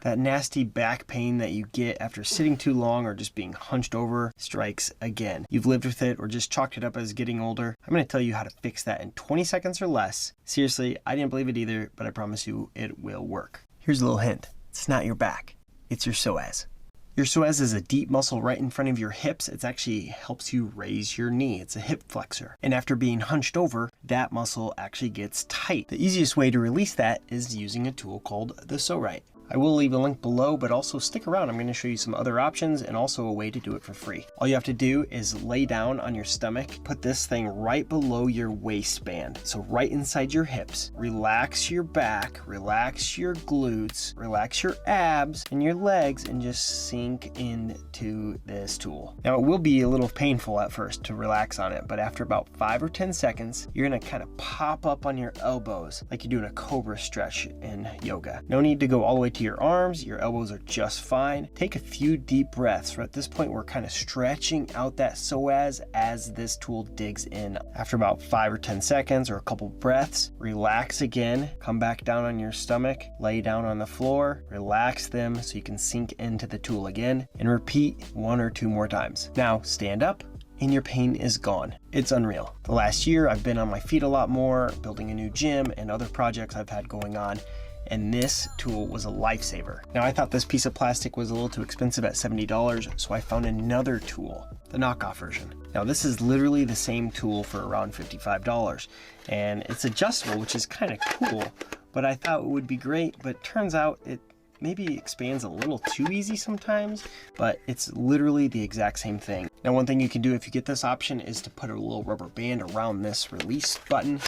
that nasty back pain that you get after sitting too long or just being hunched over strikes again. You've lived with it or just chalked it up as getting older. I'm going to tell you how to fix that in 20 seconds or less. Seriously, I didn't believe it either, but I promise you it will work. Here's a little hint. It's not your back. It's your psoas. Your psoas is a deep muscle right in front of your hips. It actually helps you raise your knee. It's a hip flexor. And after being hunched over, that muscle actually gets tight. The easiest way to release that is using a tool called the PSO-Rite. I will leave a link below, but also stick around. I'm going to show you some other options and also a way to do it for free. All you have to do is lay down on your stomach, put this thing right below your waistband, so right inside your hips. Relax your back, relax your glutes, relax your abs and your legs, and just sink into this tool. Now it will be a little painful at first to relax on it, but after about 5 or 10 seconds, you're going to kind of pop up on your elbows like you're doing a cobra stretch in yoga. No need to go all the way to your arms. Your elbows are just fine. Take a few deep breaths. At this point, we're kind of stretching out that psoas as this tool digs in. After about 5 or 10 seconds or a couple breaths, relax again. Come back down on your stomach, lay down on the floor, relax them so you can sink into the tool again, and repeat 1 or 2 more times. Now stand up and your pain is gone. It's unreal. The last year, I've been on my feet a lot more, building a new gym and other projects I've had going on, and this tool was a lifesaver. Now I thought this piece of plastic was a little too expensive at $70, so I found another tool, the knockoff version. Now this is literally the same tool for around $55, and it's adjustable, which is kind of cool, but I thought it would be great, but turns out it maybe expands a little too easy sometimes, but it's literally the exact same thing. Now one thing you can do if you get this option is to put a little rubber band around this release button.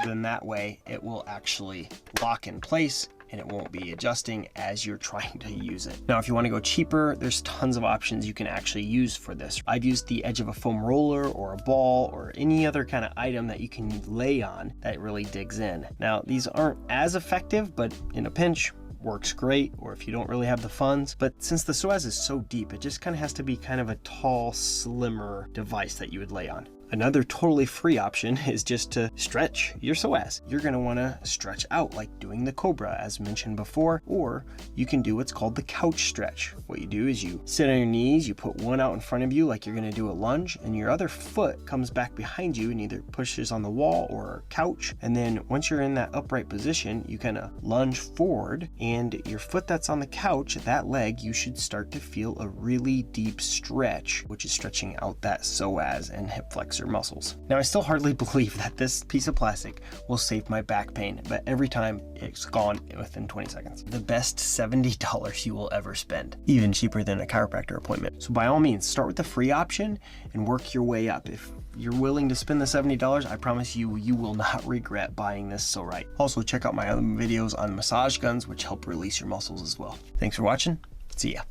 Then that way it will actually lock in place and it won't be adjusting as you're trying to use it. Now, if you want to go cheaper, there's tons of options you can actually use for this. I've used the edge of a foam roller or a ball or any other kind of item that you can lay on that really digs in. Now, these aren't as effective, but in a pinch, works great, or if you don't really have the funds. But since the psoas is so deep, it just kind of has to be kind of a tall, slimmer device that you would lay on. Another totally free option is just to stretch your psoas. You're going to want to stretch out like doing the cobra as mentioned before, or you can do what's called the couch stretch. What you do is you sit on your knees, you put one out in front of you like you're going to do a lunge, and your other foot comes back behind you and either pushes on the wall or couch. And then once you're in that upright position, you kind of lunge forward, and your foot that's on the couch, that leg, you should start to feel a really deep stretch, which is stretching out that psoas and hip flexor muscles. Now, I still hardly believe that this piece of plastic will save my back pain, but every time it's gone within 20 seconds. The best $70 you will ever spend, even cheaper than a chiropractor appointment. So by all means, start with the free option and work your way up. If you're willing to spend the $70, I promise you, you will not regret buying this PSO-Rite. Also, check out my other videos on massage guns, which help release your muscles as well. Thanks for watching. See ya.